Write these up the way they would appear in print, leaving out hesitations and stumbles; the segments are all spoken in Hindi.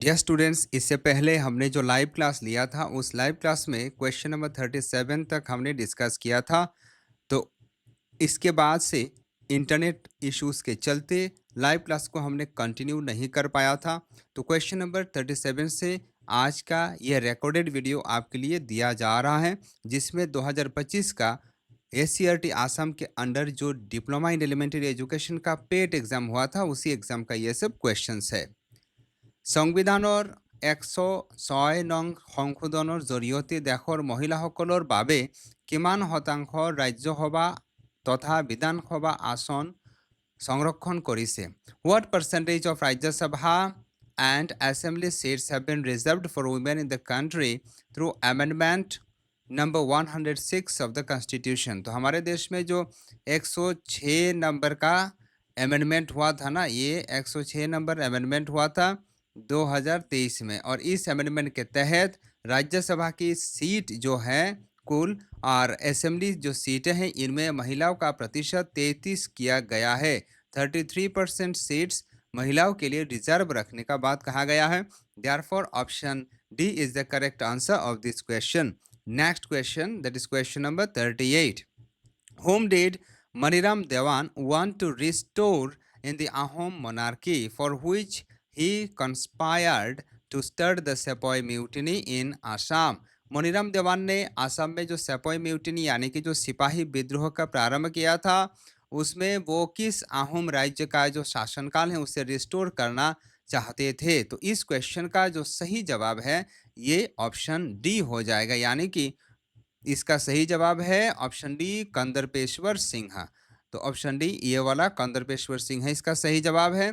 डियर स्टूडेंट्स, इससे पहले हमने जो लाइव क्लास लिया था उस लाइव क्लास में क्वेश्चन नंबर 37 तक हमने डिस्कस किया था। तो इसके बाद से इंटरनेट इश्यूज के चलते लाइव क्लास को हमने कंटिन्यू नहीं कर पाया था। तो क्वेश्चन नंबर 37 से आज का यह रिकॉर्डेड वीडियो आपके लिए दिया जा रहा है, जिसमें 2025 का एससीईआरटी आसाम के अंडर जो डिप्लोमा इन एलिमेंट्री एजुकेशन का पेट एग्जाम हुआ था उसी एग्जाम का ये सब क्वेश्चंस है। সংবিধানৰ 106 নং সংশোধনৰ জৰিয়তে দেশৰ মহিলাসকলৰ বাবে কিমান শতাংশ ৰাজ্যসভা তথা বিধানসভা আসন সংৰক্ষণ কৰিছে? What percentage of Rajya Sabha and Assembly seats have been reserved for women in the country through amendment number 106 of the constitution? तो हमारे देश में जो 106 नंबर का अमेंडमेंट हुआ था ना, ये 106 नंबर अमेंडमेंट हुआ था 2023 में, और इस अमेंडमेंट के तहत राज्यसभा की सीट जो है कुल और असेंबली जो सीटें हैं इनमें महिलाओं का प्रतिशत 33 किया गया है। 33% सीट्स महिलाओं के लिए रिजर्व रखने का बात कहा गया है। Therefore option D is the correct answer of this question. Next question, that is question number 38. Whom did Maniram Dewan want to restore in the Ahom monarchy, for which he conspired to start the Sepoy mutiny in Assam? Maniram देवान ने असम में जो सेपोई म्यूटिनी यानी कि जो सिपाही विद्रोह का प्रारंभ किया था, उसमें वो किस आहूम राज्य का जो शासनकाल है उसे रिस्टोर करना चाहते थे? तो इस क्वेश्चन का जो सही जवाब है ये ऑप्शन डी हो जाएगा, यानी कि इसका सही जवाब है ऑप्शन डी कंदरपेश्वर सिंह। तो ऑप्शन डी ये वाला कंदरपेश्वर सिंह है इसका सही जवाब है।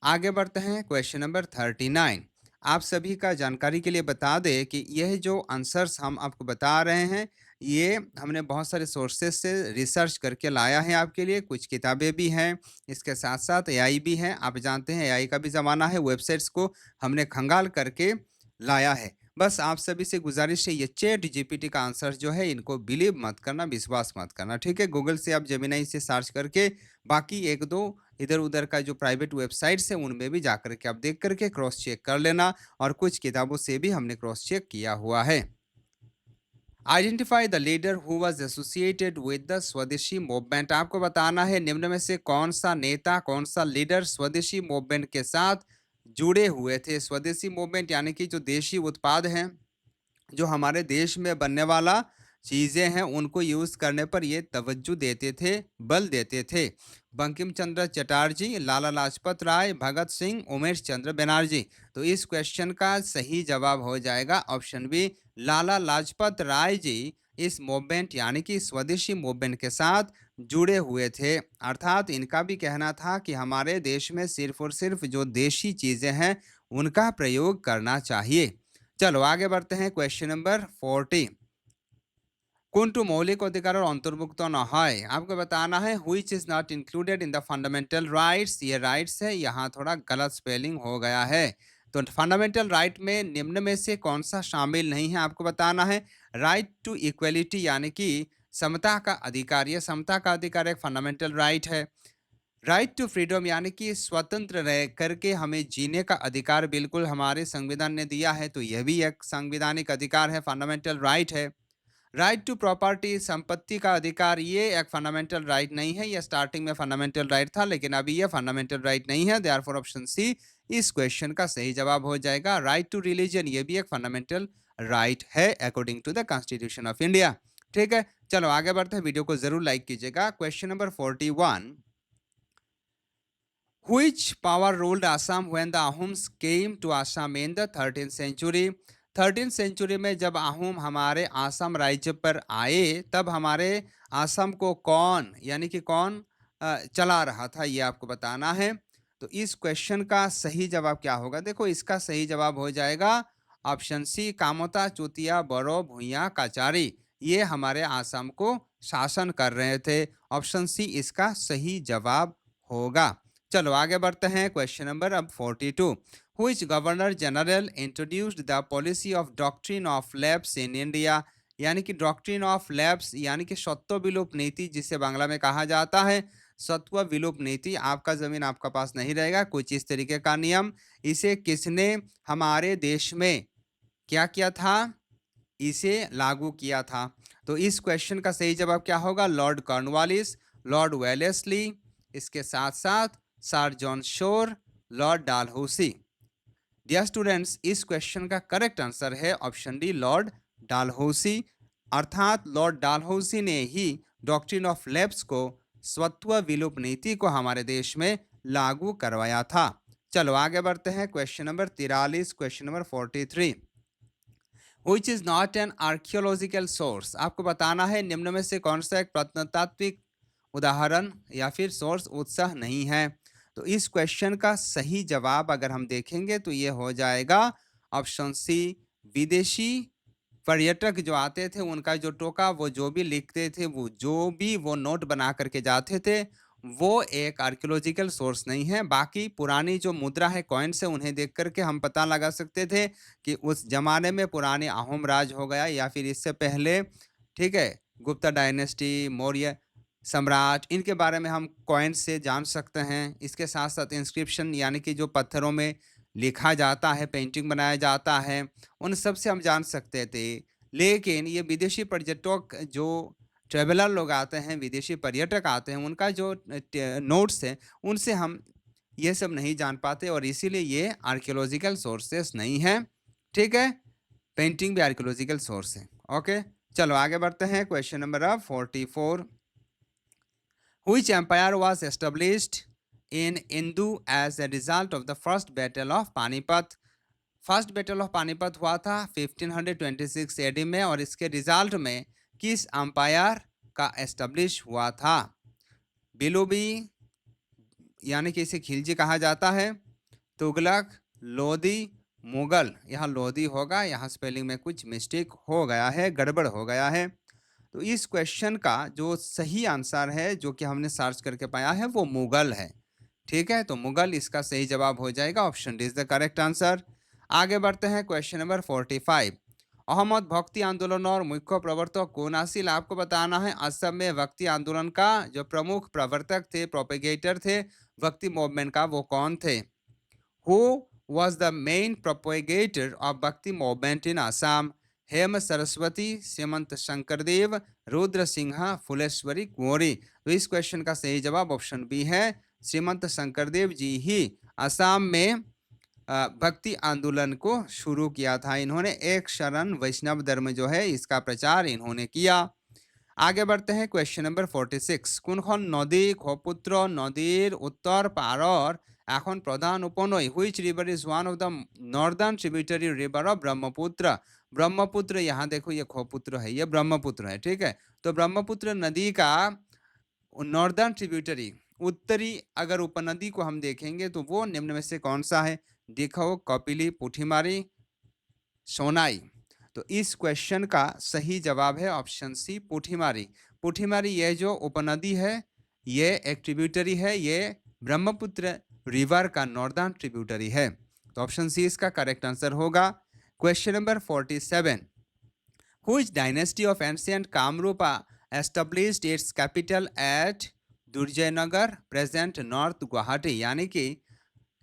आगे बढ़ते हैं क्वेश्चन नंबर 39। आप सभी का जानकारी के लिए बता दें कि यह जो आंसर्स हम आपको बता रहे हैं ये हमने बहुत सारे सोर्सेज से रिसर्च करके लाया है आपके लिए। कुछ किताबें भी हैं, इसके साथ साथ एआई भी है। आप जानते हैं एआई का भी ज़माना है, वेबसाइट्स को हमने खंगाल करके लाया है। बस आप सभी से गुजारिश है, ये चैट जीपीटी का आंसर जो है इनको बिलीव मत करना, विश्वास मत करना, ठीक है। गूगल से आप जेमिनाई से सर्च करके बाकी एक दो इधर उधर का जो प्राइवेट वेबसाइट्स है उनमें भी जाकर के आप देख करके क्रॉस चेक कर लेना, और कुछ किताबों से भी हमने क्रॉस चेक किया हुआ है। Identify the leader who was associated with the स्वदेशी मूवमेंट। आपको बताना है निम्न में से कौन सा नेता, कौन सा लीडर स्वदेशी मूवमेंट के साथ जुड़े हुए थे। स्वदेशी मूवमेंट यानी कि जो देशी उत्पाद हैं, जो हमारे देश में बनने वाला चीज़ें हैं उनको यूज़ करने पर ये तवज्जो देते थे, बल देते थे। बंकिम चंद्र चटर्जी, लाला लाजपत राय, भगत सिंह, उमेश चंद्र बनर्जी। तो इस क्वेश्चन का सही जवाब हो जाएगा ऑप्शन बी, लाला लाजपत राय जी इस मूवमेंट यानी कि स्वदेशी मूवमेंट के साथ जुड़े हुए थे। अर्थात इनका भी कहना था कि हमारे देश में सिर्फ और सिर्फ जो देशी चीज़ें हैं उनका प्रयोग करना चाहिए। चलो आगे बढ़ते हैं क्वेश्चन नंबर 40। কোনটো মৌলিক অধিকারের অন্তর্ভুক্ত নহয়? आपको बताना है which is not included in the fundamental rights। ये राइट्स है, यहाँ थोड़ा गलत स्पेलिंग हो गया है। तो फंडामेंटल राइट में निम्न में से कौन सा शामिल नहीं है आपको बताना है। राइट टू इक्वलिटी यानी कि समता का अधिकार, ये समता का अधिकार एक फंडामेंटल राइट है। राइट टू फ्रीडम यानी कि स्वतंत्र रह करके हमें जीने का अधिकार बिल्कुल हमारे संविधान ने दिया है, तो यह भी एक संवैधानिक अधिकार है, फंडामेंटल राइट है। राइट टू प्रॉपर्टी, संपत्ति का अधिकार, ये एक फंडामेंटल राइट नहीं है। ये स्टार्टिंग में फंडामेंटल राइट था लेकिन अभी ये फंडामेंटल राइट नहीं है। देयरफॉर ऑप्शन सी इस क्वेश्चन का सही जवाब हो जाएगा। राइट टू रिलीजन, ये भी एक फंडामेंटल राइट है according to the constitution of India. ठीक है, चलो आगे बढ़ते हैं। वीडियो को जरूर लाइक कीजिएगा। Question number 41। Which power ruled Assam when the Ahoms came to Assam in the 13th century? 13th century में जब आहूम हमारे आसाम राज्य पर आए तब हमारे आसाम को कौन यानी कि कौन चला रहा था, ये आपको बताना है। तो इस क्वेश्चन का सही जवाब क्या होगा? देखो इसका सही जवाब हो जाएगा ऑप्शन सी, कामोता चुतिया बड़ो भूया काचारी। ये हमारे आसाम को शासन कर रहे थे। ऑप्शन सी इसका सही जवाब होगा। चलो आगे बढ़ते हैं। क्वेश्चन नंबर अब 42। Which governor general introduced the policy of doctrine of lapse in India? यानी कि डॉक्ट्रिन ऑफ लैप्स यानी कि सत्व विलोप नीति जिसे बांग्ला में कहा जाता है, स्वत्व विलोप नीति, आपका ज़मीन आपका पास नहीं रहेगा, कुछ इस तरीके का नियम। इसे किसने हमारे देश में क्या किया था? इसे लागू किया था। तो इस क्वेश्चन का सही जवाब क्या होगा? लॉर्ड कॉर्नवालिस, लॉर्ड वेलेस्ली, इसके साथ-साथ sir John Shore, Lord Dalhousie. Dear students, इस क्वेश्चन का करेक्ट आंसर है ऑप्शन डी, लॉर्ड डालहौसी। अर्थात लॉर्ड डालहौसी ने ही डॉक्ट्रिन ऑफ लैप्स को, स्वत्व विलोप नीति को हमारे देश में लागू करवाया था। चलो आगे बढ़ते हैं। Question number 43, question number 43, which is not an archaeological source. आपको बताना है निम्न में से कौन सा एक प्रत्नतात्विक उदाहरण या फिर सोर्स उत्साह नहीं है। तो इस क्वेश्चन का सही जवाब अगर हम देखेंगे तो ये हो जाएगा ऑप्शन सी, विदेशी पर्यटक जो आते थे उनका जो टोका, वो जो भी लिखते थे, वो जो भी वो नोट बना करके जाते थे, वो एक आर्कियोलॉजिकल सोर्स नहीं है। बाकी पुरानी जो मुद्रा है, कॉइन्स है, उन्हें देख करके हम पता लगा सकते थे कि उस जमाने में पुराने अहोम राज हो गया या फिर इससे पहले, ठीक है, गुप्ता डायनेस्टी, मौर्य सम्राट, इनके बारे में हम कॉइन्स से जान सकते हैं। इसके साथ साथ इंस्क्रिप्शन यानी कि जो पत्थरों में लिखा जाता है, पेंटिंग बनाया जाता है, उन सब से हम जान सकते थे। लेकिन ये विदेशी पर्यटक जो ट्रैवलर लोग आते हैं, विदेशी पर्यटक आते हैं, उनका जो नोट्स है, उनसे हम ये सब नहीं जान पाते और इसीलिए ये आर्कियोलॉजिकल सोर्सेस नहीं है। ठीक है, पेंटिंग भी आर्कियोलॉजिकल सोर्स है। ओके, चलो आगे बढ़ते हैं। Question number 44, which empire was established in Indu as a result of the first battle of Panipat। First battle of Panipat हुआ था 1526 एडी में और इसके रिजल्ट में किस अंपायर का एस्टेब्लिश हुआ था? बिलोबी यानी कि इसे खिलजी कहा जाता है, तुगलक, लोदी, मुगल। यहाँ लोदी होगा, यहाँ स्पेलिंग में कुछ मिस्टेक हो गया है, गड़बड़ हो गया है। तो इस क्वेश्चन का जो सही आंसर है, जो कि हमने सर्च करके पाया है, वो मुगल है। ठीक है, तो मुगल इसका सही जवाब हो जाएगा, option D is the correct answer. आगे बढ़ते हैं। क्वेश्चन नंबर 45, अहमद भक्ति आंदोलन और मुख्य प्रवर्तक कौन हासिल? आपको बताना है असम में भक्ति आंदोलन का जो प्रमुख प्रवर्तक थे, प्रोपेगेटर थे भक्ति मूवमेंट का, वो कौन थे? Who was the main propagator of Bhakti movement in Assam? हेम सरस्वती, श्रीमंत शंकरदेव, रुद्र सिंहा, फुलेश्वरी कुंवरी। तो इस क्वेश्चन का सही जवाब ऑप्शन बी है, श्रीमंत शंकरदेव जी ही असम में भक्ति आंदोलन को शुरू किया था। इन्होंने एक शरण वैष्णव धर्म जो है, इसका प्रचार इन्होंने किया। आगे बढ़ते हैं। क्वेश्चन नंबर 46, কোনখন নদী ব্রহ্মপুত্র নদীর উত্তর পাড়র এখন প্রধান উপনৈ? Which river is one of the northern tributary river of Brahmaputra? Brahmaputra, यहाँ देखो ये खोपुत्र है, ये ब्रह्मपुत्र है। ठीक है, तो ब्रह्मपुत्र नदी का नॉर्दर्न ट्रिब्यूटरी, उत्तरी अगर उपनदी को हम देखेंगे तो वो निम्न में से कौन सा है? देखो, कपिली, पुठीमारी, सोनाई। तो इस क्वेश्चन का सही जवाब है ऑप्शन सी, पुठीमारी। पुठीमारी ये जो उपनदी है, ये एक ट्रिब्यूटरी है, ये ब्रह्मपुत्र रिवर का नॉर्दर्न ट्रिब्यूटरी है। तो ऑप्शन सी इसका करेक्ट आंसर होगा। Question number 47, which dynasty of ancient Kamrupa established its capital at Durjaynagar, present north Guwahati? यानी कि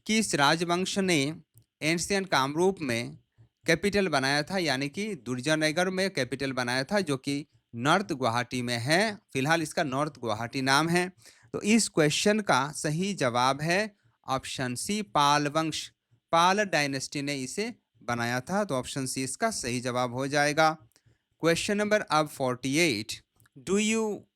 किस राजवंश ने एंशियंट कामरूप में कैपिटल बनाया था, यानी कि दुर्जयनगर में कैपिटल बनाया था, जो कि नॉर्थ गुवाहाटी में है। फिलहाल इसका नॉर्थ गुवाहाटी नाम है। तो इस क्वेश्चन का सही जवाब है ऑप्शन सी, पाल वंश। पाल डायनेस्टी ने इसे बनाया था, तो ऑप्शन सी इसका सही जवाब हो जाएगा। क्वेश्चन नंबर अब 48, do you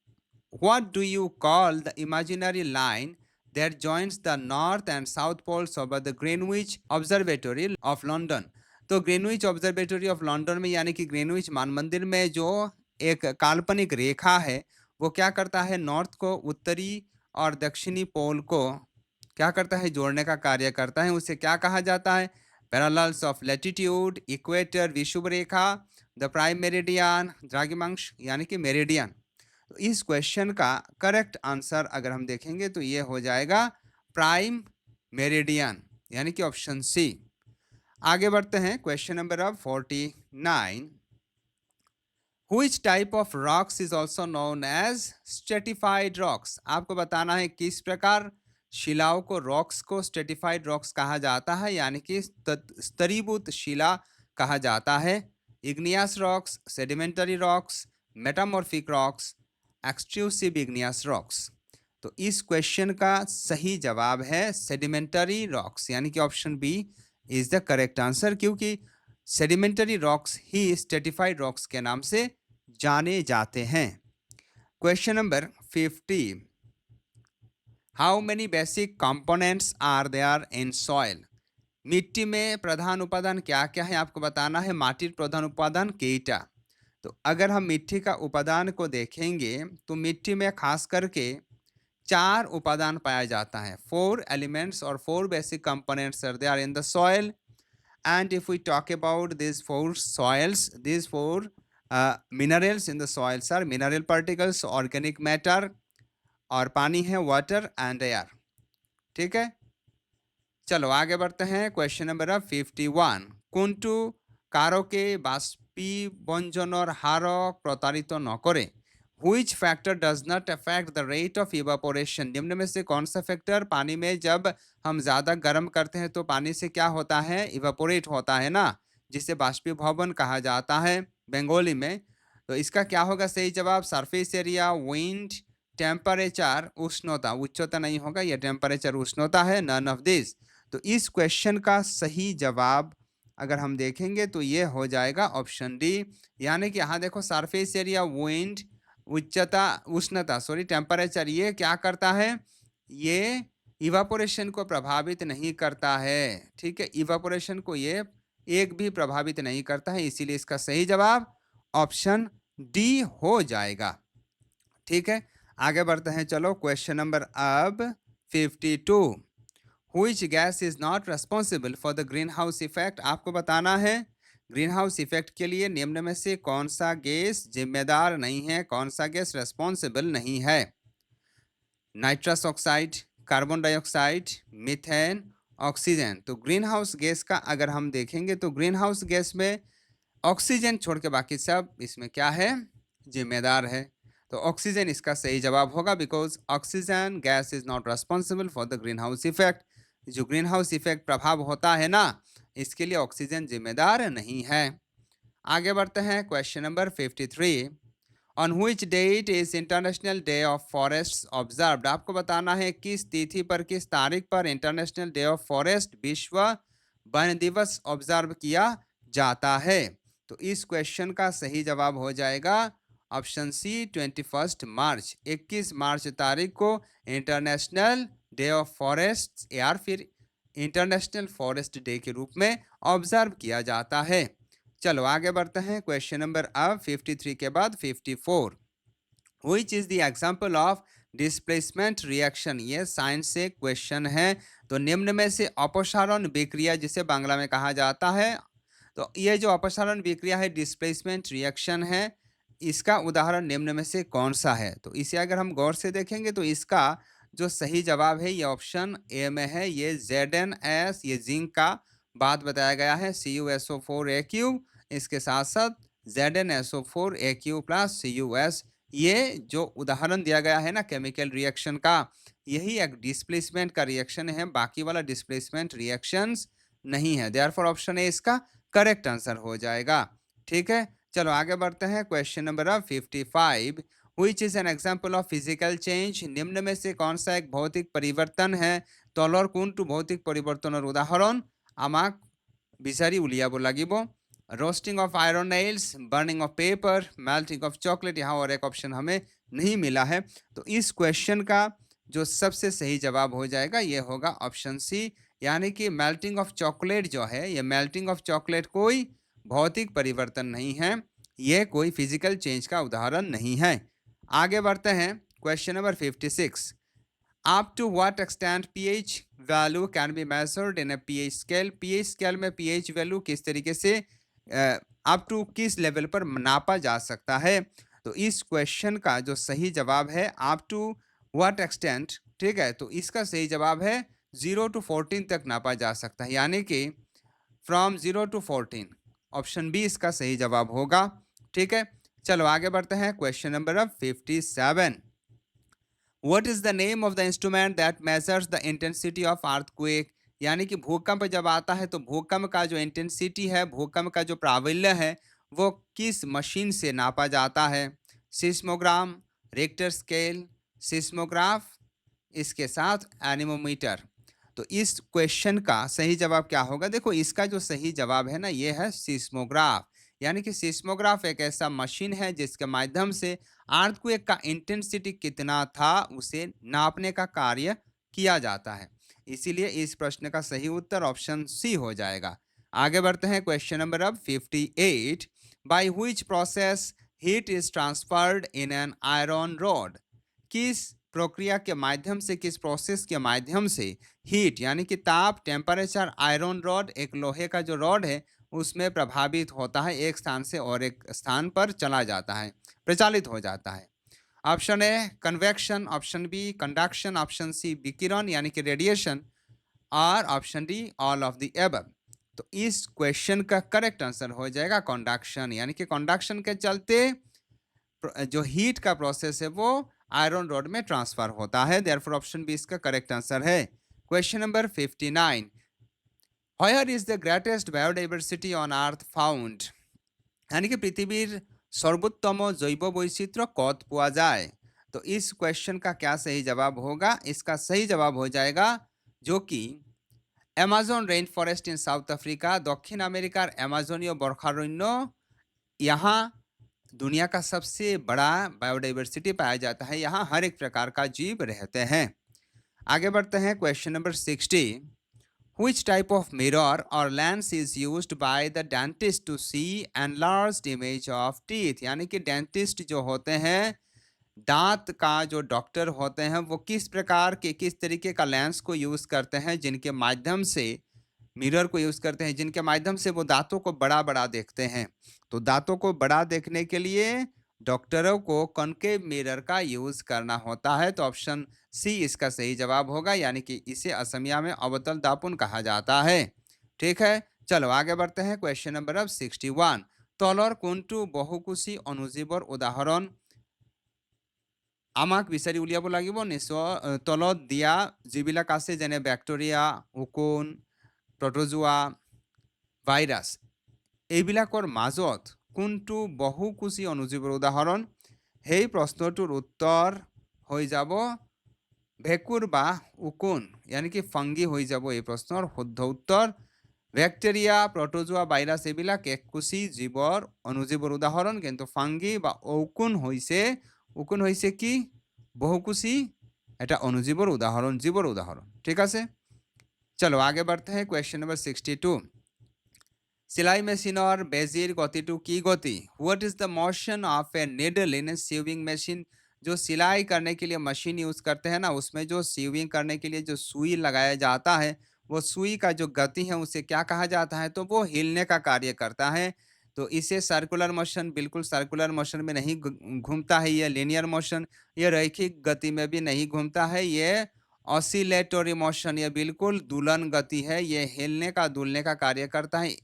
what do you call the imaginary line that joins the north and south poles over the Greenwich Observatory of London? तो ग्रीनविच ऑब्जर्वेटरी ऑफ लंदन में, यानी कि ग्रीनविच मान मंदिर में जो एक काल्पनिक रेखा है, वो क्या करता है? नॉर्थ को, उत्तरी और दक्षिणी पोल को क्या करता है? जोड़ने का कार्य करता है। उसे क्या कहा जाता है? पैरेलल्स ऑफ लैटिट्यूड, इक्वेटर, विषुव रेखा, द प्राइम मेरिडियन, द्राघिमांश यानी कि मेरिडियन। तो इस क्वेश्चन का करेक्ट आंसर अगर हम देखेंगे तो ये हो जाएगा प्राइम मेरिडियन, यानी कि ऑप्शन सी। आगे बढ़ते हैं। क्वेश्चन नंबर अब 49, Which type of rocks is also known as stratified rocks? आपको बताना है किस प्रकार शिलाओं को रॉक्स को स्ट्रेटिफाइड रॉक्स कहा जाता है, यानी कि स्तरीभूत शिला कहा जाता है। Igneous rocks, sedimentary rocks, metamorphic rocks, extrusive igneous rocks. तो इस क्वेश्चन का सही जवाब है सेडिमेंटरी रॉक्स, यानी कि option B is the correct answer, क्योंकि सेडिमेंटरी रॉक्स ही स्ट्रेटिफाइड रॉक्स के नाम से जाने जाते हैं। Question number 50, how many basic components are there in soil? मिट्टी में प्रधान उपादान क्या क्या है आपको बताना है। माटिर प्रधान उपादान केटा। तो अगर हम मिट्टी का उपादान को देखेंगे तो मिट्टी में खास करके 4 उपादान पाया जाता है। 4 एलिमेंट्स और 4 basic components are there in the soil. And if we talk about these 4 soils, these 4 minerals in the soils are mineral particles, organic matter, और पानी है water and air। ठीक है, चलो आगे बढ़ते हैं। क्वेश्चन नंबर 51, কোনটো কারকে বাষ্পীভবনের হারক প্রতারিত न करे? Which factor does not affect the rate of evaporation? निम्न में से कौन सा फैक्टर पानी में जब हम ज़्यादा गर्म करते हैं तो पानी से क्या होता है, इवापोरेट होता है ना, जिसे बाष्पीभवन कहा जाता है बंगाली में। तो इसका क्या होगा सही जवाब? सरफेस एरिया, विंड, टेम्परेचर, उष्णता। उच्चता नहीं होगा, यह टेम्परेचर उष्णता है, नन ऑफ दिस। तो इस क्वेश्चन का सही जवाब अगर हम देखेंगे तो ये हो जाएगा ऑप्शन डी, यानी कि यहाँ देखो सरफेस एरिया, विंड, उच्चता, उष्णता, सॉरी टेम्परेचर, ये क्या करता है, ये इवापोरेशन को प्रभावित नहीं करता है। ठीक है, इवापोरेशन को ये एक भी प्रभावित नहीं करता है, इसीलिए इसका सही जवाब ऑप्शन डी हो जाएगा। ठीक है, आगे बढ़ते हैं। चलो क्वेश्चन नंबर अब 52, Which gas is not responsible for the greenhouse effect? आपको बताना है ग्रीन हाउस इफेक्ट के लिए निम्न में से कौन सा गैस जिम्मेदार नहीं है, कौन सा गैस रेस्पॉन्सिबल नहीं है? Nitrous oxide, carbon dioxide, methane, oxygen. तो ग्रीन हाउस गैस का अगर हम देखेंगे तो ग्रीन हाउस गैस में ऑक्सीजन छोड़ के बाकी सब इसमें क्या है, जिम्मेदार है। तो ऑक्सीजन इसका सही जवाब होगा, because oxygen gas is not responsible for the green house effect. जो ग्रीन हाउस इफेक्ट प्रभाव होता है ना, इसके लिए ऑक्सीजन जिम्मेदार नहीं है। आगे बढ़ते हैं। Question number 53, on which date is International Day of Forest observed? आपको बताना है किस तिथि पर, किस तारीख पर इंटरनेशनल डे ऑफ फॉरेस्ट, विश्व वन दिवस ऑब्जर्व किया जाता है। तो इस क्वेश्चन का सही जवाब हो जाएगा ऑप्शन सी 21 मार्च। 21 मार्च तारीख को इंटरनेशनल डे ऑफ फॉरेस्ट या फिर इंटरनेशनल फॉरेस्ट डे के रूप में ऑब्जर्व किया जाता है। चलो आगे बढ़ते हैं। क्वेश्चन नंबर अब 53 के बाद 54, Which is the example of displacement reaction? ये साइंस से क्वेश्चन है। तो निम्न में से अपसारण विक्रिया जिसे बांग्ला में कहा जाता है, तो ये जो अपसारण विक्रिया है, डिस्प्लेसमेंट रिएक्शन है, इसका उदाहरण निम्न में से कौन सा है? तो इसे अगर हम गौर से देखेंगे तो इसका जो सही जवाब है ये ऑप्शन ए में है। ये ZnS, ये जिंक का बात बताया गया है, CuSO4Aq, इसके साथ साथ ZnSO4Aq प्लस CuS। ये जो उदाहरण दिया गया है ना केमिकल रिएक्शन का, यही एक डिस्प्लेसमेंट का रिएक्शन है, बाकी वाला डिस्प्लेसमेंट रिएक्शंस नहीं है। देयरफॉर ऑप्शन ए इसका करेक्ट आंसर हो जाएगा। ठीक है, चलो आगे बढ़ते हैं। Question number 55, Which is an example of physical change? निम्न में से कौन सा एक भौतिक परिवर्तन है? তলৰ কোনটো ভৌতিক পৰিৱৰ্তনৰ উদাহৰণ আমাক বিচাৰি উলিয়াব লাগিব? Roasting of iron nails, burning of paper, melting of chocolate. यहाँ और एक ऑप्शन हमें नहीं मिला है। तो इस क्वेश्चन का जो सबसे सही जवाब हो जाएगा ये होगा ऑप्शन सी, यानी कि मेल्टिंग ऑफ चॉकलेट जो है, ये मेल्टिंग ऑफ चॉकलेट कोई भौतिक परिवर्तन नहीं है, ये कोई फिजिकल चेंज का उदाहरण नहीं है। आगे बढ़ते हैं। Question number 56, up to what extent pH value can be measured in a pH scale? pH scale में pH value किस तरीके से अप टू किस लेवल पर नापा जा सकता है? तो इस क्वेश्चन का जो सही जवाब है अप टू व्हाट एक्सटेंट, ठीक है, तो इसका सही जवाब है 0 to 14 तक नापा जा सकता है, यानी कि फ्रॉम 0 to 14। ऑप्शन बी इसका सही जवाब होगा। ठीक है, चलो आगे बढ़ते हैं। क्वेश्चन नंबर अब 57। What is the name of the instrument that measures the intensity of earthquake? यानी कि भूकंप जब आता है तो भूकंप का जो इंटेंसिटी है, भूकंप का जो प्राबल्य है, वो किस मशीन से नापा जाता है? सिस्मोग्राम, रिक्टर स्केल, सिस्मोग्राफ, इसके साथ एनीमोमीटर। तो इस क्वेश्चन का सही जवाब क्या होगा? देखो, इसका जो सही जवाब है ना, ये है सिस्मोग्राफ। यानी कि सिस्मोग्राफ एक ऐसा मशीन है जिसके माध्यम से अर्थक्वेक का इंटेंसिटी कितना था उसे नापने का कार्य किया जाता है। इसीलिए इस प्रश्न का सही उत्तर ऑप्शन सी हो जाएगा। आगे बढ़ते हैं। क्वेश्चन नंबर अब 58। By which process heat is transferred in an iron rod? किस प्रक्रिया के माध्यम से, किस प्रोसेस के माध्यम से हीट यानी कि ताप, टेम्परेचर, आयरन रॉड, एक लोहे का जो रॉड है, उसमें प्रभावित होता है, एक स्थान से और एक स्थान पर चला जाता है, प्रचालित हो जाता है? Option A convection, option B conduction, option C विकिरण यानी कि रेडिएशन, और option D all of the above. तो इस क्वेश्चन का करेक्ट आंसर हो जाएगा कंडक्शन। यानी कि कंडक्शन के चलते जो हीट का प्रोसेस है वो आयरन रॉड में ट्रांसफर होता है। देयरफॉर ऑप्शन बी इसका करेक्ट आंसर है। Question number 59। Where is the greatest biodiversity on earth found? यानी कि पृथ्वीर सर्वोत्तम जैव वैचित्र्य कत पाया जाए? तो इस क्वेश्चन का क्या सही जवाब होगा? इसका सही जवाब हो जाएगा जो कि अमेजन रेन फॉरेस्ट इन साउथ अफ्रीका, दक्षिण अमेरिकार अमेजनीय बर्खारण्य, यहाँ दुनिया का सबसे बड़ा बायोडाइवर्सिटी पाया जाता है। यहाँ हर एक प्रकार का जीव रहते हैं। आगे बढ़ते हैं। Question number 60। Which type of mirror or lens is used by the dentist to see enlarged image of teeth? यानी कि डेंटिस्ट जो होते हैं, दांत का जो डॉक्टर होते हैं, वो किस प्रकार के, किस तरीके का लेंस को यूज करते हैं, जिनके माध्यम से, मिरर को यूज करते हैं जिनके माध्यम से वो दांतों को बड़ा बड़ा देखते हैं। तो दांतों को बड़ा देखने के लिए डॉक्टरों को कॉनकेव मिरर का यूज करना होता है। तो ऑप्शन सी इसका सही जवाब होगा, यानी कि इसे असमिया में अवतल दापुन कहा जाता है। ठीक है, चलो आगे बढ़ते हैं। क्वेश्चन नंबर अब 61। तलर कोनटू बहुकोशी अनुजीवर उदाहरण? আমাক বিচাৰি উলিয়াব লাগিব নিশ্চয়। তলত দিয়া যিবিলাক আছে যেনে বেক্টেৰিয়া, উকুন, প্ৰটোজোৱা, ভাইৰাছ, এইবিলাকৰ মাজত কোনটো বহুকোষী অনুজীৱৰ উদাহৰণ? সেই প্ৰশ্নটোৰ উত্তৰ হৈ যাব ভেঁকুৰ বা উকুন, यानी कि ফাংগি হৈ যাব এই প্ৰশ্নৰ শুদ্ধ উত্তৰ। ব্যাকটেৰিয়া, প্ৰটোজোৱা, ভাইৰাছ এইবিলাক এককোষী জীৱৰ অনুজীৱৰ উদাহৰণ, কিন্তু ফাংগি বা উকুন হৈছে কি? বহুকোষী এটা অনুজীৱৰ উদাহৰণ, জীৱৰ উদাহৰণ। ঠিক আছে, চলো আগে बढ़ते हैं। Question number 62। सिलाई मशीन और बेजिर गतिटू की गति? What is the motion of a needle in a sewing machine? जो सिलाई करने के लिए मशीन यूज करते हैं ना, उसमें जो सीविंग करने के लिए जो सुई लगाया जाता है, वो सुई का जो गति है उसे क्या कहा जाता है? तो वो हिलने का कार्य करता है। तो इसे सर्कुलर मोशन, बिल्कुल सर्कुलर मोशन में नहीं घूमता है ये लीनियर मोशन, ये रैखिक गति में भी नहीं घूमता है, ये ऑसिलेटरी मोशन, ये बिल्कुल दुल्हन गति है, ये हिलने का, डुलने का कार्य करता है।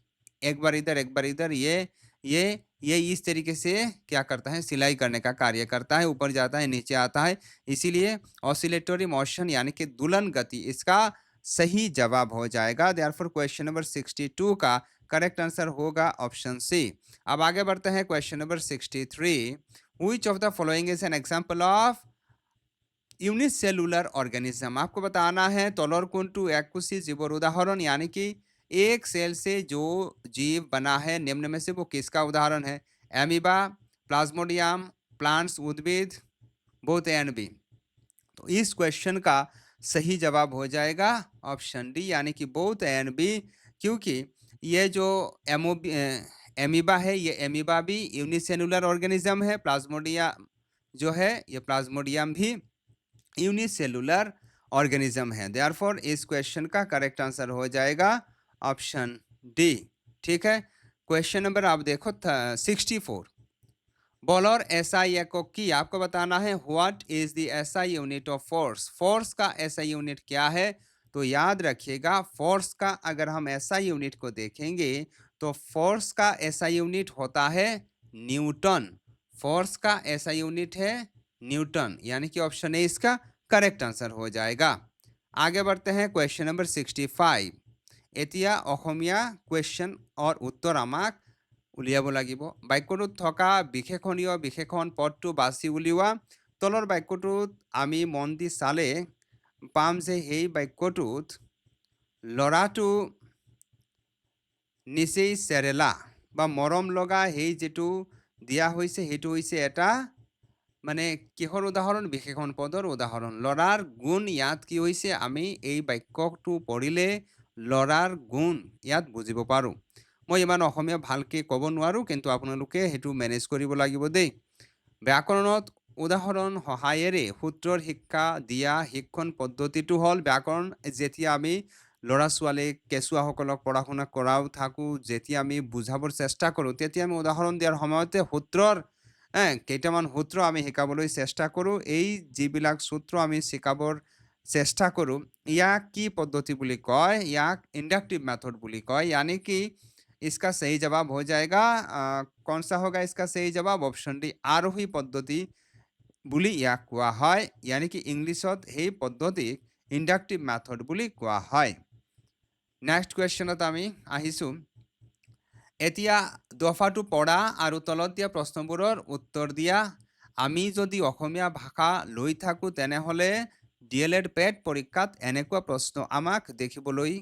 एक बार इधर एक बार इधर, ये इस तरीके से क्या करता है? सिलाई करने का कार्य करता है, ऊपर जाता है, नीचे आता है। इसीलिए ऑसिलेटरी मोशन यानी कि दुल्हन गति इसका सही जवाब हो जाएगा। देयरफॉर क्वेश्चन नंबर 62 का करेक्ट आंसर होगा ऑप्शन सी। अब आगे बढ़ते हैं। Question number 63। Which of the following is an example of unicellular organism? आपको बताना है तलर कोनटू एककोषी जीवर उदाहरण, यानी कि एक सेल से जो जीव बना है निम्न में से वो किसका उदाहरण है? एमीबा, प्लाज्मोडियम, प्लांट्स, उद्भिद, बोथ ए एंड बी। तो इस क्वेश्चन का सही जवाब हो जाएगा ऑप्शन डी, यानी कि बोथ ए एंड बी, क्योंकि ये जो एमीबा है, ये एमीबा भी यूनिसेलुलर ऑर्गेनिज्म है। प्लाज्मोडिया जो है, ये प्लाज्मोडियम भी यूनिसेलुलर ऑर्गेनिज्म है। देयरफॉर इस क्वेश्चन का करेक्ट आंसर हो जाएगा ऑप्शन डी। ठीक है, क्वेश्चन नंबर आप देखो 64। बॉलर एसआई एকক की? आपको बताना है what is the SI unit of force? Force का एसआई यूनिट क्या है? तो याद रखिएगा, फोर्स का अगर हम एसआई यूनिट को देखेंगे तो फोर्स का एसआई यूनिट होता है न्यूटन। फोर्स का ऐसा यूनिट है न्यूटन, यानी कि ऑप्शन ए इसका करेक्ट आंसर हो जाएगा। आगे बढ़ते हैं क्वेश्चन नंबर 65। এতিয়া অসমীয়া কুৱেশ্যন অৰ উত্তৰ আমাক উলিয়াব লাগিব। বাক্যটোত থকা বিশেষণীয় বিশেষণ পদটো বাছি উলিওৱা। তলৰ বাক্যটোত আমি মন দি চালে পাম যে সেই বাক্যটোত ল'ৰাটো নিচেই চেৰেলা বা মৰম লগা সেই যিটো দিয়া হৈছে সেইটো হৈছে এটা মানে কিহৰ উদাহৰণ? বিশেষণ পদৰ উদাহৰণ। ল'ৰাৰ গুণ ইয়াত কি হৈছে? আমি এই বাক্যটো পঢ়িলে ল'ৰাৰ গুণ ইয়াত বুজিব পাৰোঁ। মই ইমান অসমীয়া ভালকৈ ক'ব নোৱাৰোঁ, কিন্তু আপোনালোকে সেইটো মেনেজ কৰিব লাগিব দেই। ব্যাকৰণত উদাহৰণ সহায়েৰে সূত্ৰৰ শিক্ষা দিয়া শিক্ষণ পদ্ধতিটো হ'ল ব্যাকৰণ। যেতিয়া আমি ল'ৰা ছোৱালীক কেঁচুৱাসকলক পঢ়া শুনা কৰাও থাকোঁ, যেতিয়া আমি বুজাবৰ চেষ্টা কৰোঁ, তেতিয়া আমি উদাহৰণ দিয়াৰ সময়তে সূত্ৰৰ কেইটামান সূত্ৰ আমি শিকাবলৈ চেষ্টা কৰোঁ। এই যিবিলাক সূত্ৰ আমি শিকাবৰ চেষ্টা কৰোঁ, ইয়াক কি পদ্ধতি বুলি কয়? ইয়াক इंडक्टिव मेथड বুলি কয়। यानी कि इसका सही जवाब हो जाएगा कौन सा होगा इसका सही जवाब? ऑप्शन डी आरोही पद्धति বুলি ইয়াক কোৱা হয়। यानी कि ইংলিছত সেই পদ্ধতিক ইণ্ডাক্টিভ মেথড বুলি কোৱা হয়। নেক্সট কুৱেশ্যনত আমি আহিছোঁ। এতিয়া দফাটো পঢ়া আৰু তলত দিয়া প্ৰশ্নবোৰৰ উত্তৰ দিয়া। আমি যদি অসমীয়া ভাষা লৈ থাকোঁ তেনেহ'লে DLED পেট পৰীক্ষাত এনেকুৱা প্ৰশ্ন আমাক দেখিবলৈ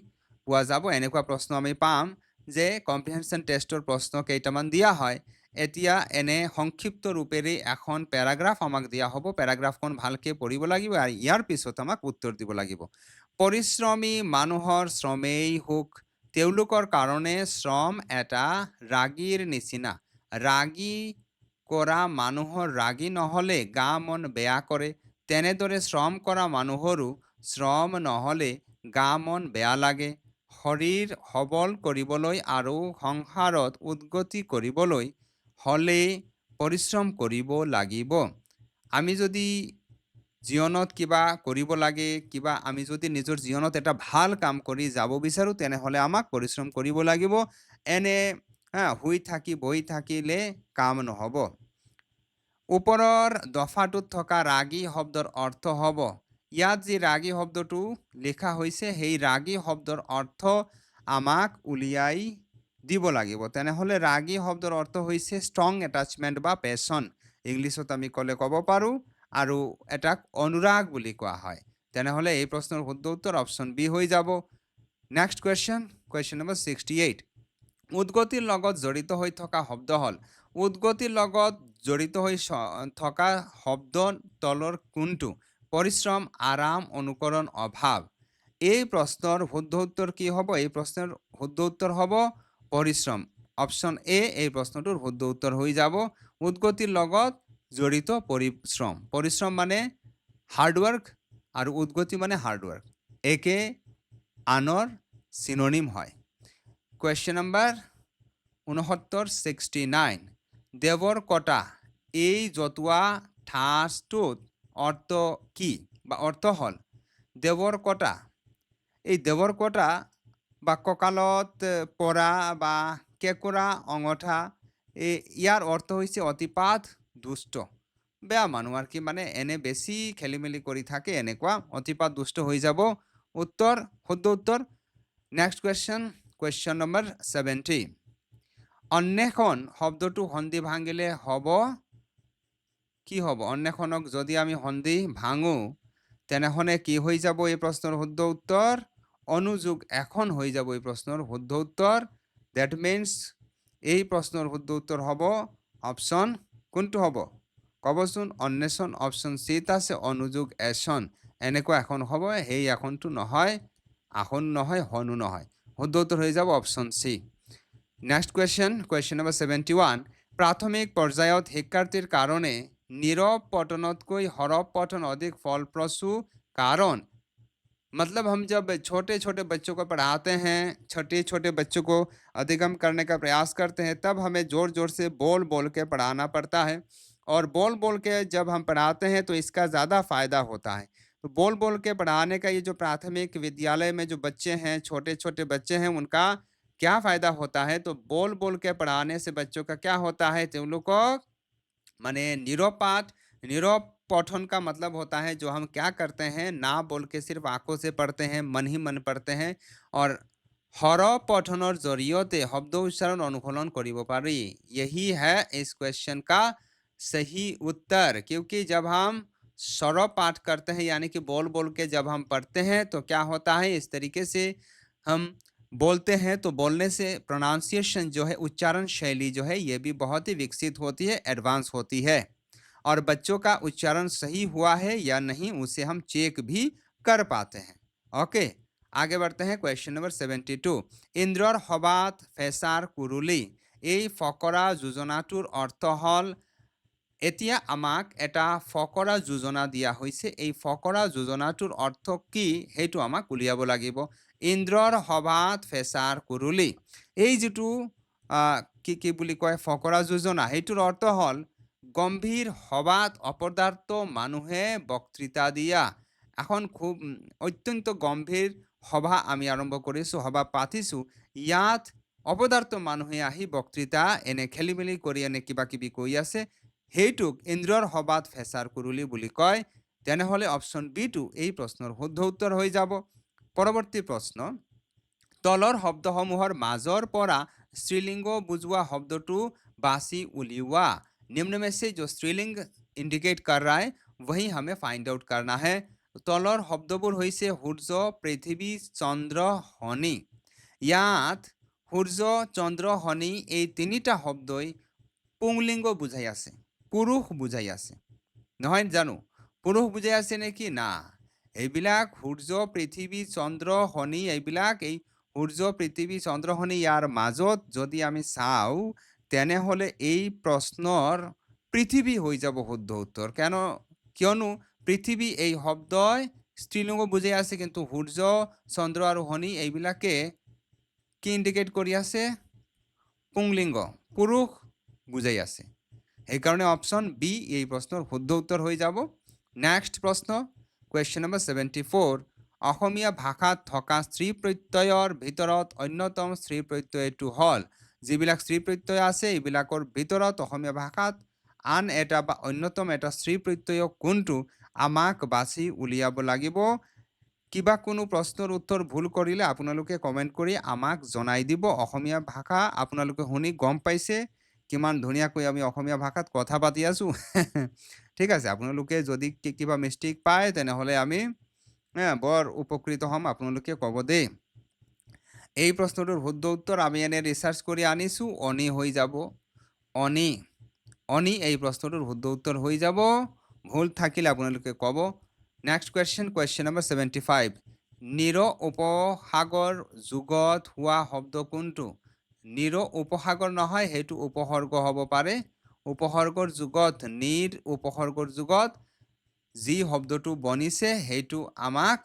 পোৱা যাব। এনেকুৱা প্ৰশ্ন আমি পাম যে কম্প্ৰিহেনশ্যন টেষ্টৰ প্ৰশ্ন কেইটামান দিয়া হয়। এতিয়া এনে সংক্ষিপ্ত ৰূপেৰে এখন পেৰাগ্ৰাফ আমাক দিয়া হ'ব। পেৰাগ্ৰাফখন ভালকৈ পঢ়িব লাগিব আৰু ইয়াৰ পিছত আমাক উত্তৰ দিব লাগিব। পৰিশ্ৰমী মানুহৰ শ্ৰমেই সুখ, তেওঁলোকৰ কাৰণে শ্ৰম এটা ৰাগীৰ নিচিনা। ৰাগী কৰা মানুহৰ ৰাগী নহ'লে গা মন বেয়া কৰে, তেনেদৰে শ্ৰম কৰা মানুহৰো শ্ৰম নহ'লে গা মন বেয়া লাগে। শৰীৰ সবল কৰিবলৈ আৰু সংসাৰত উন্নতি কৰিবলৈ হ'লে পৰিশ্ৰম কৰিব লাগিব। আমি যদি জীৱনত কিবা কৰিব লাগে, আমি যদি নিজৰ জীৱনত এটা ভাল কাম কৰি যাব বিচাৰোঁ, তেনেহ'লে আমাক পৰিশ্ৰম কৰিব লাগিব। এনে শুই থাকি বহি থাকিলে কাম নহ'ব। ওপৰৰ দফাটোত থকা ৰাগী শব্দৰ অৰ্থ হ'ব। ইয়াত যি ৰাগী শব্দটো লিখা হৈছে, সেই ৰাগী শব্দৰ অৰ্থ আমাক উলিয়াই দিব লাগিব। তেনেহ'লে ৰাগী শব্দৰ অৰ্থ হৈছে ষ্ট্ৰং এটাচমেণ্ট বা পেশ্যন। ইংলিছত আমি ক'ব পাৰোঁ, আৰু এটাক অনুৰাগ বুলি কোৱা হয়। তেনেহ'লে এই প্ৰশ্নৰ শুদ্ধ উত্তৰ অপশ্যন বি হৈ যাব। Next question number 68। উদ্গতিৰ লগত জড়িত হৈ থকা শব্দ হ'ল। উদ্গতিৰ লগত জড়িত হৈ থকা শব্দ তলৰ কোনটো? পৰিশ্ৰম, আৰাম, অনুকৰণ, অভাৱ। এই প্ৰশ্নৰ শুদ্ধ উত্তৰ কি হ'ব? এই প্ৰশ্নৰ শুদ্ধ উত্তৰ হ'ব পৰিশ্ৰম। অপশ্যন এ এই প্ৰশ্নটোৰ শুদ্ধ উত্তৰ হৈ যাব। উদ্গতিৰ লগত জড়িত পৰিশ্ৰম। পৰিশ্ৰম মানে হাৰ্ডৱৰ্ক আৰু উদ্গতি মানে হাৰ্ডৱৰ্ক। একে আনৰ চিননিম হয়। Question number 69। দেৱৰ কটা এই জতুৱা ঠাঁচটোত অৰ্থ কি বা অৰ্থ হ'ল দেৱৰ কটা। এই দেৱৰ কটা বা কঁকালত পৰা বা কেঁকোৰা অঙঠা, ইয়াৰ অৰ্থ হৈছে অতিপাত দুষ্ট, বেয়া মানুহ আর কি, মানে এনে বেছি খেলি মেলি কৰি থাকে, এনেকুৱা অতিপাত দুষ্ট হৈ যাব। উত্তৰ শুদ্ধ উত্তৰ। Next question number 70। অন্বেষণ শব্দটো সন্ধি ভাঙিলে হ'ব কি হ'ব? অন্বেষণক যদি আমি সন্ধি ভাঙো তেনেহ'লে কি হৈ যাব? এই প্ৰশ্নৰ শুদ্ধ উত্তৰ অনুযোগ এখন হৈ যাব। এই প্ৰশ্নৰ শুদ্ধ উত্তৰ। দ্যাট মিনছ এই প্ৰশ্নৰ শুদ্ধ উত্তৰ হ'ব অপশ্যন কোনটো হ'ব? ক'বচোন। অন্বেষণ অপশ্যন চিত আছে, অনুযোগ এছন, এনেকুৱা এখন হ'ব। সেই এখনটো নহয়, আসন নহয়, হনু নহয়। শুদ্ধ উত্তৰ হৈ যাব option C. Next question number 71। প্ৰাথমিক পৰ্যায়ত শিক্ষাৰ্থীৰ কাৰণে নীৰৱ পঠনতকৈ সৰৱ পঠন অধিক ফলপ্ৰসূ कारण। मतलब हम जब छोटे छोटे बच्चों को पढ़ाते हैं, छोटे छोटे बच्चों को अधिगम करने का प्रयास करते हैं, तब हमें ज़ोर ज़ोर से बोल बोल के पढ़ाना पड़ता है। और बोल बोल के जब हम पढ़ाते हैं तो इसका ज़्यादा फ़ायदा होता है। तो बोल बोल के पढ़ाने का ये जो प्राथमिक विद्यालय में जो बच्चे हैं, छोटे छोटे बच्चे हैं, उनका क्या फ़ायदा होता है? तो बोल बोल के पढ़ाने से बच्चों का क्या होता है? तो उन लोग को माने नीरव पाठ, नीरव पठन का मतलब होता है जो हम क्या करते हैं, ना बोल के सिर्फ आंखों से पढ़ते हैं, मन ही मन पढ़ते हैं। और हर पठनर जरिए शब्द उच्चारण अनुकूलन करिब पारी। यही है इस क्वेश्चन का सही उत्तर। क्योंकि जब हम स्वर पाठ करते हैं यानी कि बोल बोल के जब हम पढ़ते हैं तो क्या होता है, इस तरीके से हम बोलते हैं तो बोलने से प्रोनाउंसिएशन जो है, उच्चारण शैली जो है, ये भी बहुत ही विकसित होती है, एडवांस होती है। और बच्चों का उच्चारण सही हुआ है या नहीं उसे हम चेक भी कर पाते हैं। ओके, आगे बढ़ते हैं। Question number 72। ইন্দ্ৰৰ সভাত ফেঁচাৰ কুৰুলি, এই ফকৰা যোজনাটোৰ অৰ্থ হল। এতিয়া আমাক এটা ফকৰা যোজনা দিয়া হৈছে। এই ফকৰা যোজনাটোৰ অৰ্থ কি সেইটো আমাক উলিয়াব লাগিব। ইন্দ্ৰৰ সভাত ফেঁচাৰ কুৰুলি, এই যিটো কি বুলি কয় ফকৰা যোজনা, সেইটোৰ অৰ্থ হ'ল গম্ভীৰ সভাত অপদাৰ্থ মানুহে বক্তৃতা দিয়া। এখন খুব অত্যন্ত গম্ভীৰ সভা আমি আৰম্ভ কৰিছোঁ, সভা পাতিছোঁ। ইয়াত অপদাৰ্থ মানুহে আহি বক্তৃতা এনে খেলি মেলি কৰি এনে কিবা কিবি কৈ আছে, সেইটোক ইন্দ্ৰৰ সভাত ফেঁচাৰ কুৰুলি বুলি কয়। তেনেহ'লে অপশ্যন বিটো এই প্ৰশ্নৰ শুদ্ধ উত্তৰ হৈ যাব। পৰৱৰ্তী প্ৰশ্ন, তলৰ শব্দসমূহৰ মাজৰ পৰা স্ত্ৰীলিংগ বুজোৱা শব্দটো বাছি উলিওৱা। निम्न में से जो स्त्रीलिंग इंडिकेट कर रहा है वही हमें फाइंड आउट करना है। तलर शब्दবোৰ হৈছে সূৰ্য, পৃথিৱী, চন্দ্ৰ, শনি। ইয়াত সূৰ্য, চন্দ্ৰ, শনি এই তিনিটা শব্দই পুংলিংগ বুজাই আছে, পুৰুষ বুজাই আছে, নহয় জানো? পুৰুষ বুজাই আছে নেকি? না, এইবিলাক সূৰ্য, পৃথিৱী, চন্দ্ৰ, শনি, এইবিলাক এই সূৰ্য, পৃথিৱী, চন্দ্ৰ, শনি ইয়াৰ মাজত যদি আমি চাওঁ তেনেহ'লে এই প্ৰশ্নৰ পৃথিৱী হৈ যাব শুদ্ধ উত্তৰ। কিয়নো পৃথিৱী এই শব্দই স্ত্ৰীলিংগ বুজাই আছে, কিন্তু সূৰ্য, চন্দ্ৰ আৰু শনি এইবিলাকে কি ইণ্ডিকেট কৰি আছে? পুংলিংগ, পুৰুষ বুজাই আছে। সেইকাৰণে অপশ্যন বি এই প্ৰশ্নৰ শুদ্ধ উত্তৰ হৈ যাব। নেক্সট প্ৰশ্ন, কুৱেশ্যন নম্বৰ 74। অসমীয়া ভাষাত থকা স্ত্ৰী প্ৰত্যয়ৰ ভিতৰত অন্যতম স্ত্ৰী প্ৰত্যয়টো হ'ল। যিবিলাক স্ত্ৰী প্ৰত্যয় আছে এইবিলাকৰ ভিতৰত অসমীয়া ভাষাত আন এটা বা অন্যতম এটা স্ত্ৰী প্ৰত্যয় কোনটো আমাক বাছি উলিয়াব লাগিব। কিবা কোনো প্ৰশ্নৰ উত্তৰ ভুল কৰিলে আপোনালোকে কমেণ্ট কৰি আমাক জনাই দিব। অসমীয়া ভাষা আপোনালোকে শুনি গম পাইছে কিমান ধুনীয়াকৈ আমি অসমীয়া ভাষাত কথা পাতি আছোঁ। ঠিক আছে, আপোনালোকে যদি কিবা মিষ্টেক পায় তেনেহ'লে আমি বৰ উপকৃত হ'ম, আপোনালোকে ক'ব দেই। এই প্ৰশ্নটোৰ শুদ্ধ উত্তৰ আমি এনে ৰিচাৰ্চ কৰি আনিছোঁ, অনি হৈ যাব। অনি, অনি এই প্ৰশ্নটোৰ শুদ্ধ উত্তৰ হৈ যাব। ভুল থাকিলে আপোনালোকে ক'ব। Next question, question number 75। নিৰ উপসাগৰ যুগত হোৱা শব্দ কোনটো? নিৰ উপসাগৰ নহয়, সেইটো উপসৰ্গ হ'ব পাৰে। উপসৰ্গৰ যুগত, নিৰ উপসৰ্গৰ যুগত যি শব্দটো বনিছে সেইটো আমাক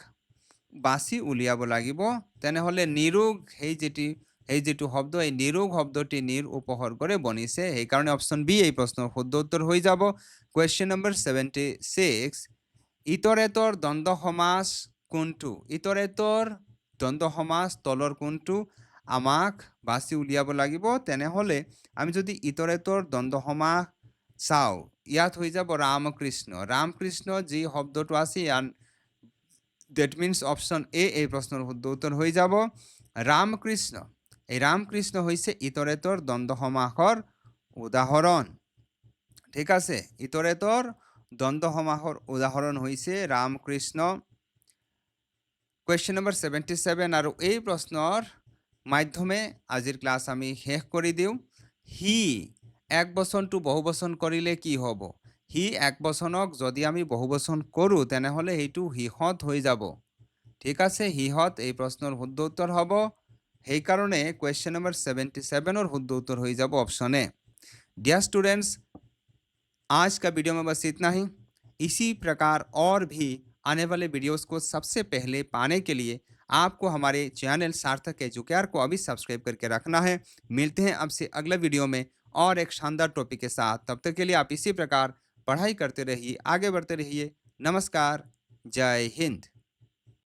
বাছি উলিয়াব লাগিব। তেনেহ'লে নিৰোগ সেই যিটো শব্দ, এই নিৰোগ শব্দটি নিৰ উপসৰ্গৰে বনিছে। সেইকাৰণে অপশ্যন বি এই প্ৰশ্নৰ শুদ্ধ উত্তৰ হৈ যাব। Question number 76। ইতৰেতৰ দ্বন্দ্ব সমাস কোনটো? ইতৰেতৰ দ্বন্দ্ব সমাস তলৰ কোনটো আমাক বাছি উলিয়াব লাগিব। তেনেহ'লে আমি যদি ইতৰেতৰ দ্বন্দ্ব সমাস চাওঁ, ইয়াত হৈ যাব ৰামকৃষ্ণ। ৰামকৃষ্ণ যি শব্দটো আছে ডেট মিনছ অপশ্যন এ এই প্ৰশ্নৰ শুদ্ধ উত্তৰ হৈ যাব। ৰামকৃষ্ণ, এই ৰামকৃষ্ণ হৈছে ইতৰেতৰ দ্বন্দ্ব সমাসৰ উদাহৰণ। ঠিক আছে, ইতৰেতৰ দ্বন্দ্ব সমাসৰ উদাহৰণ হৈছে ৰামকৃষ্ণ। কুৱেশ্যন নম্বৰ 77 আৰু এই প্ৰশ্নৰ মাধ্যমে আজিৰ ক্লাছ আমি শেষ কৰি দিওঁ। সি এক বচনটো বহুবচন কৰিলে কি হ'ব? সি এক বচনক যদি আমি বহুবচন কৰোঁ তেনেহ'লে সেইটো সিহঁত হৈ যাব। ঠিক আছে, সিহঁত এই প্ৰশ্নৰ শুদ্ধ উত্তৰ হ'ব। সেইকাৰণে কুৱেশ্যন নম্বৰ 77 শুদ্ধ উত্তৰ হৈ যাব ऑप्शन ए। डियर स्टूडेंट्स, आज का वीडियो में बस इतना ही। इसी प्रकार और भी आने वाले वीडियोस को सबसे पहले पाने के लिए आपको हमारे चैनल सार्थक एजुकेयर को अभी सब्सक्राइब करके रखना है। मिलते हैं अब से अगले वीडियो में और एक शानदार टॉपिक के साथ। तब तक के लिए आप इसी प्रकार पढ़ाई करते रहिए, आगे बढ़ते रहिए। नमस्कार, जय हिंद।